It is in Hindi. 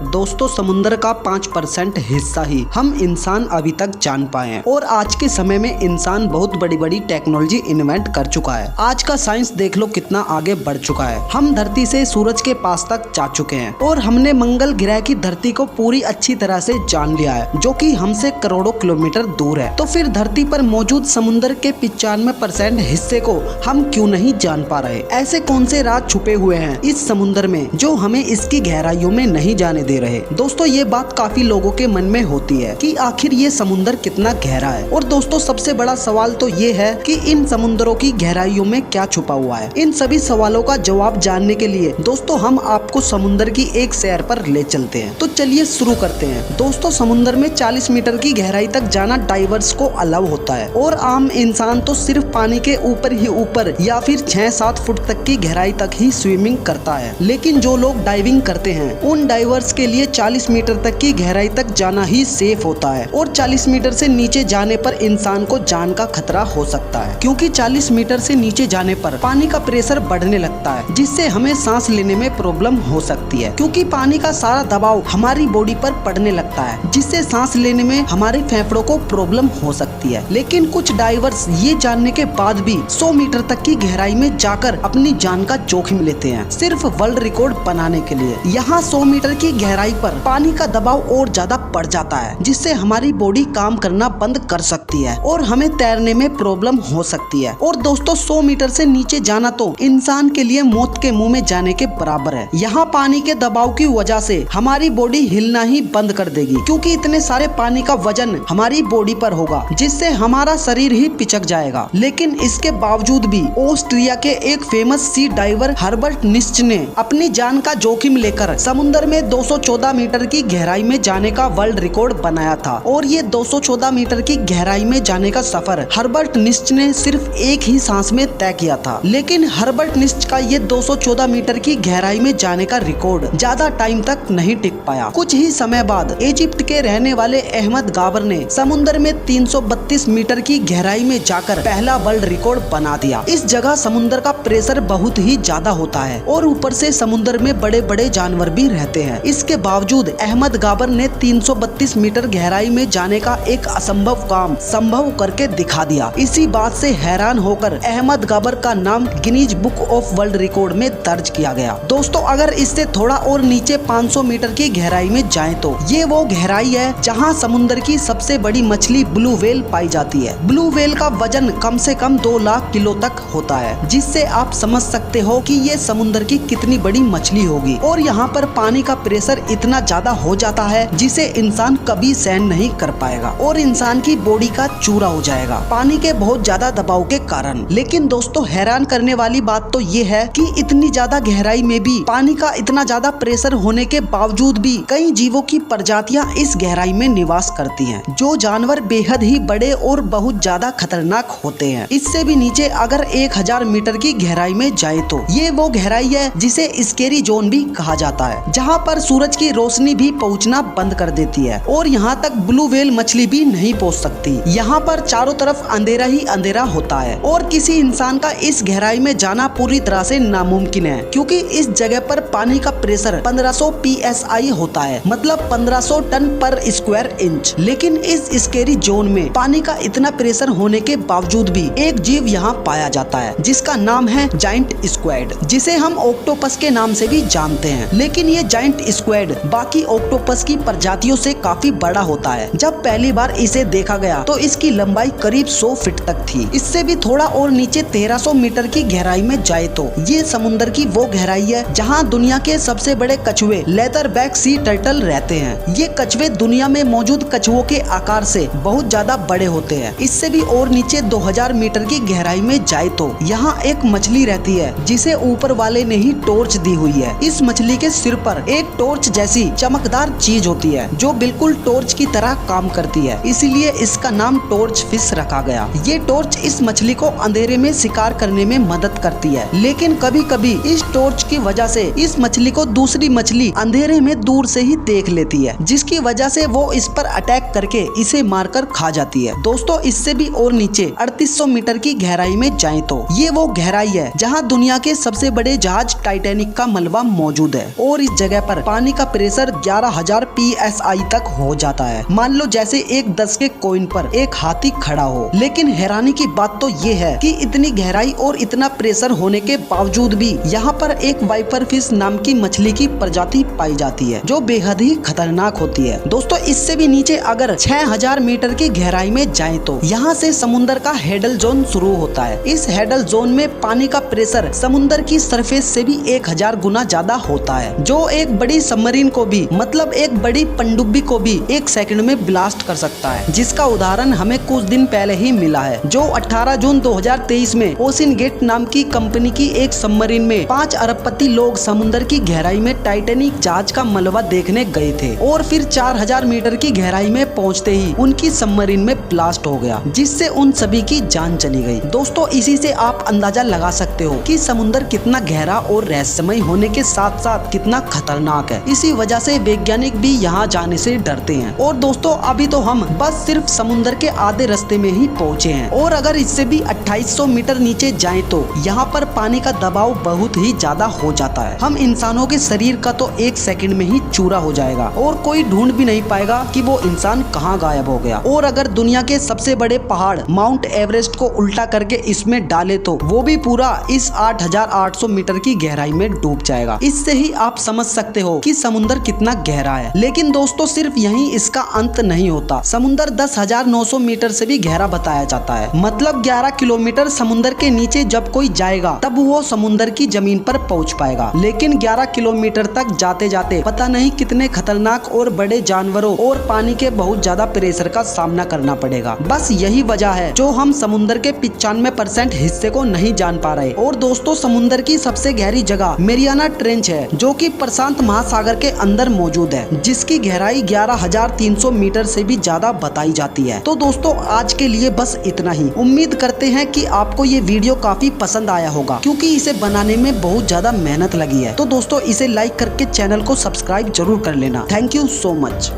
दोस्तों समुद्र का 5% हिस्सा ही हम इंसान अभी तक जान पाए हैं और आज के समय में इंसान बहुत बड़ी बड़ी टेक्नोलॉजी इन्वेंट कर चुका है। आज का साइंस देख लो कितना आगे बढ़ चुका है। हम धरती से सूरज के पास तक जा चुके हैं और हमने मंगल ग्रह की धरती को पूरी अच्छी तरह से जान लिया है, जो कि हमसे करोड़ों किलोमीटर दूर है। तो फिर धरती पर मौजूद समुद्र के 95% हिस्से को हम क्यों नहीं जान पा रहे? ऐसे कौन से राज छुपे हुए हैं इस समुद्र में जो हमें इसकी गहराइयों में नहीं जाने दे रहे? दोस्तों ये बात काफी लोगों के मन में होती है कि आखिर ये समुद्र कितना गहरा है। और दोस्तों सबसे बड़ा सवाल तो ये है कि इन समुद्रों की गहराइयों में क्या छुपा हुआ है। इन सभी सवालों का जवाब जानने के लिए दोस्तों हम आपको समुद्र की एक सैर पर ले चलते हैं। तो चलिए शुरू करते हैं। दोस्तों समुद्र में 40 मीटर की गहराई तक जाना डाइवर्स को अलाउ होता है और आम इंसान तो सिर्फ पानी के ऊपर ही ऊपर या फिर 6-7 फुट तक की गहराई तक ही स्विमिंग करता है। लेकिन जो लोग डाइविंग करते हैं उन डाइवर्स के लिए 40 मीटर तक की गहराई तक जाना ही सेफ होता है और 40 मीटर से नीचे जाने पर इंसान को जान का खतरा हो सकता है, क्योंकि 40 मीटर से नीचे जाने पर पानी का प्रेशर बढ़ने लगता है, जिससे हमें सांस लेने में प्रॉब्लम हो सकती है, क्योंकि पानी का सारा दबाव हमारी बॉडी पर पड़ने लगता है, जिससे सांस लेने में हमारे फेफड़ों को प्रॉब्लम हो सकती है। लेकिन कुछ डाइवर्स ये जानने के बाद भी 100 मीटर तक की गहराई में जाकर अपनी जान का जोखिम लेते हैं, सिर्फ वर्ल्ड रिकॉर्ड बनाने के लिए। यहाँ 100 मीटर की गहराई पर पानी का दबाव और ज्यादा बढ़ जाता है, जिससे हमारी बॉडी काम करना बंद कर सकती है और हमें तैरने में प्रॉब्लम हो सकती है। और दोस्तों 100 मीटर से नीचे जाना तो इंसान के लिए मौत के मुंह में जाने के बराबर है। यहाँ पानी के दबाव की वजह से हमारी बॉडी हिलना ही बंद कर देगी, क्योंकि इतने सारे पानी का वजन हमारी बॉडी पर होगा, जिससे हमारा शरीर ही पिचक जाएगा। लेकिन इसके बावजूद भी ऑस्ट्रिया के एक फेमस सी डाइवर हर्बर्ट निश्च ने अपनी जान का जोखिम लेकर समुद्र में 214 मीटर की गहराई में जाने का वर्ल्ड रिकॉर्ड बनाया था। और ये 214 मीटर की गहराई में जाने का सफर हर्बर्ट निश्च ने सिर्फ एक ही सांस में तय किया था। लेकिन हर्बर्ट निश्च का ये 214 मीटर की गहराई में जाने का रिकॉर्ड ज्यादा टाइम तक नहीं टिक पाया। कुछ ही समय बाद इजिप्ट के रहने वाले अहमद गाबर ने समुद्र में 332 मीटर की गहराई में जाकर पहला वर्ल्ड रिकॉर्ड बना दिया। इस जगह समुद्र का प्रेशर बहुत ही ज्यादा होता है और ऊपर से समुद्र में बड़े बड़े जानवर भी रहते हैं। इसके बावजूद अहमद गाबर ने 332 मीटर गहराई में जाने का एक असंभव काम संभव करके दिखा दिया। इसी बात से हैरान होकर अहमद गाबर का नाम Guinness book of world record में दर्ज किया गया। दोस्तों अगर इससे थोड़ा और नीचे 500 मीटर की गहराई में जाएं तो ये वो गहराई है जहां समुद्र की सबसे बड़ी मछली ब्लू व्हेल पाई जाती है। ब्लू व्हेल का वजन कम से कम 2 लाख किलो तक होता है, जिससे आप समझ सकते हो कि ये समुद्र की कितनी बड़ी मछली होगी। और यहाँ पर पानी का प्रेशर इतना ज्यादा हो जाता है जिसे इंसान कभी सहन नहीं कर पाएगा और इंसान की बॉडी का चूरा हो जाएगा पानी के बहुत ज्यादा दबाव के कारण। लेकिन दोस्तों हैरान करने वाली बात तो ये है कि इतनी ज्यादा गहराई में भी पानी का इतना ज्यादा प्रेशर होने के बावजूद भी कई जीवों की प्रजातियां इस गहराई में निवास करती हैं, जो जानवर बेहद ही बड़े और बहुत ज्यादा खतरनाक होते हैं। इससे भी नीचे अगर 1000 मीटर की गहराई में जाए तो ये वो गहराई है जिसे स्केरी जोन भी कहा जाता है, जहाँ पर सूरज की रोशनी भी पहुँचना बंद कर देती है और यहाँ तक ब्लू व्हेल मछली भी नहीं पहुँच सकती। यहाँ पर चारों तरफ अंधेरा ही अंधेरा होता है और किसी इंसान का इस गहराई में जाना पूरी तरह से नामुमकिन है, क्योंकि इस जगह पर पानी का प्रेशर 1500 PSI होता है, मतलब 1500 टन पर स्क्वायर इंच। लेकिन इस स्केरी जोन में पानी का इतना प्रेशर होने के बावजूद भी एक जीव यहाँ पाया जाता है जिसका नाम है जायंट स्क्विड, जिसे हम ऑक्टोपस के नाम से भी जानते हैं। लेकिन ये जायंट स्क्विड बाकी ऑक्टोपस की प्रजातियों से काफी बड़ा होता है। जब पहली बार इसे देखा गया तो इसकी लंबाई करीब 100 फीट तक थी। इससे भी थोड़ा और नीचे 1300 मीटर की गहराई में जाए तो ये समुद्र की वो गहराई है जहाँ दुनिया के सबसे बड़े कछुए लेदरबैक सी टर्टल रहते हैं। ये कछुए दुनिया में मौजूद कछुओं के आकार से बहुत ज्यादा बड़े होते हैं। इससे भी और नीचे 2000 मीटर की गहराई में जाए तो यहाँ एक मछली रहती है जिसे ऊपर वाले ने ही टॉर्च दी हुई है। इस मछली के सिर पर एक टॉर्च जैसी चमकदार चीज होती है जो बिल्कुल टॉर्च की तरह काम करती है, इसीलिए इसका नाम टॉर्च फिश रखा गया। ये टॉर्च इस मछली को अंधेरे में शिकार करने में मदद करती है। लेकिन कभी कभी इस टॉर्च की वजह से इस मछली को दूसरी मछली अंधेरे में दूर से ही देख लेती है, जिसकी वजह से वो इस पर अटैक करके इसे मारकर खा जाती है। दोस्तों इससे भी और नीचे 3800 मीटर की गहराई में जाए तो ये वो गहराई है जहाँ दुनिया के सबसे बड़े जहाज टाइटैनिक का मलबा मौजूद है और इस जगह पर पानी पानी का प्रेशर 11,000 PSI तक हो जाता है। मान लो जैसे एक 10 के कॉइन पर एक हाथी खड़ा हो। लेकिन हैरानी की बात तो ये है कि इतनी गहराई और इतना प्रेशर होने के बावजूद भी यहाँ पर एक वाइपर फिश नाम की मछली की प्रजाति पाई जाती है, जो बेहद ही खतरनाक होती है। दोस्तों इससे भी नीचे अगर 6000 मीटर की गहराई में जाएं तो यहाँ से समुद्र का हेडल जोन शुरू होता है। इस हेडल जोन में पानी का प्रेशर समुद्र की सरफेस से भी 1000 गुना ज्यादा होता है, जो एक बड़ी सबमरीन को भी, मतलब एक बड़ी पनडुब्बी को भी 1 सेकंड में ब्लास्ट कर सकता है, जिसका उदाहरण हमें कुछ दिन पहले ही मिला है, जो 18 जून 2023 में ओशन गेट नाम की कंपनी की एक सबमरीन में 5 अरबपति लोग समुद्र की गहराई में टाइटैनिक जहाज का मलबा देखने गए थे और फिर 4000 मीटर की गहराई में पहुंचते ही उनकी सबमरीन में ब्लास्ट हो गया, जिससे उन सभी की जान चली गई। दोस्तों इसी से आप अंदाजा लगा सकते हो कि समुद्र कितना गहरा और रहस्यमय होने के साथ साथ कितना खतरनाक है। इसी वजह से वैज्ञानिक भी यहाँ जाने से डरते हैं। और दोस्तों अभी तो हम बस सिर्फ समुद्र के आधे रास्ते में ही पहुँचे हैं, और अगर इससे भी 2800 मीटर नीचे जाएं तो यहाँ पर पानी का दबाव बहुत ही ज्यादा हो जाता है। हम इंसानों के शरीर का तो 1 सेकंड में ही चूरा हो जाएगा और कोई ढूंढ भी नहीं पाएगा कि वो इंसान कहाँ गायब हो गया। और अगर दुनिया के सबसे बड़े पहाड़ माउंट एवरेस्ट को उल्टा करके इसमें डाले तो वो भी पूरा इस 8800 मीटर की गहराई में डूब जाएगा। इससे ही आप समझ सकते हो कि समुद्र कितना गहरा है। लेकिन दोस्तों सिर्फ यहीं इसका अंत नहीं होता। समुद्र 10,900 मीटर से भी गहरा बताया जाता है, मतलब 11 किलोमीटर समुद्र के नीचे जब कोई जाएगा तब वो समुद्र की जमीन पर पहुंच पाएगा। लेकिन 11 किलोमीटर तक जाते जाते पता नहीं कितने खतरनाक और बड़े जानवरों और पानी के बहुत ज्यादा प्रेशर का सामना करना पड़ेगा। बस यही वजह है जो हम समुद्र के 95% हिस्से को नहीं जान पा रहे। और दोस्तों समुद्र की सबसे गहरी जगह मैरियाना ट्रेंच है, जो कि प्रशांत महासागर के अंदर मौजूद है, जिसकी गहराई 11,300 मीटर से भी ज्यादा बताई जाती है। तो दोस्तों आज के लिए बस इतना ही। उम्मीद करते हैं कि आपको ये वीडियो काफी पसंद आया होगा, क्योंकि इसे बनाने में बहुत ज्यादा मेहनत लगी है। तो दोस्तों इसे लाइक करके चैनल को सब्सक्राइब जरूर कर लेना। Thank you so much.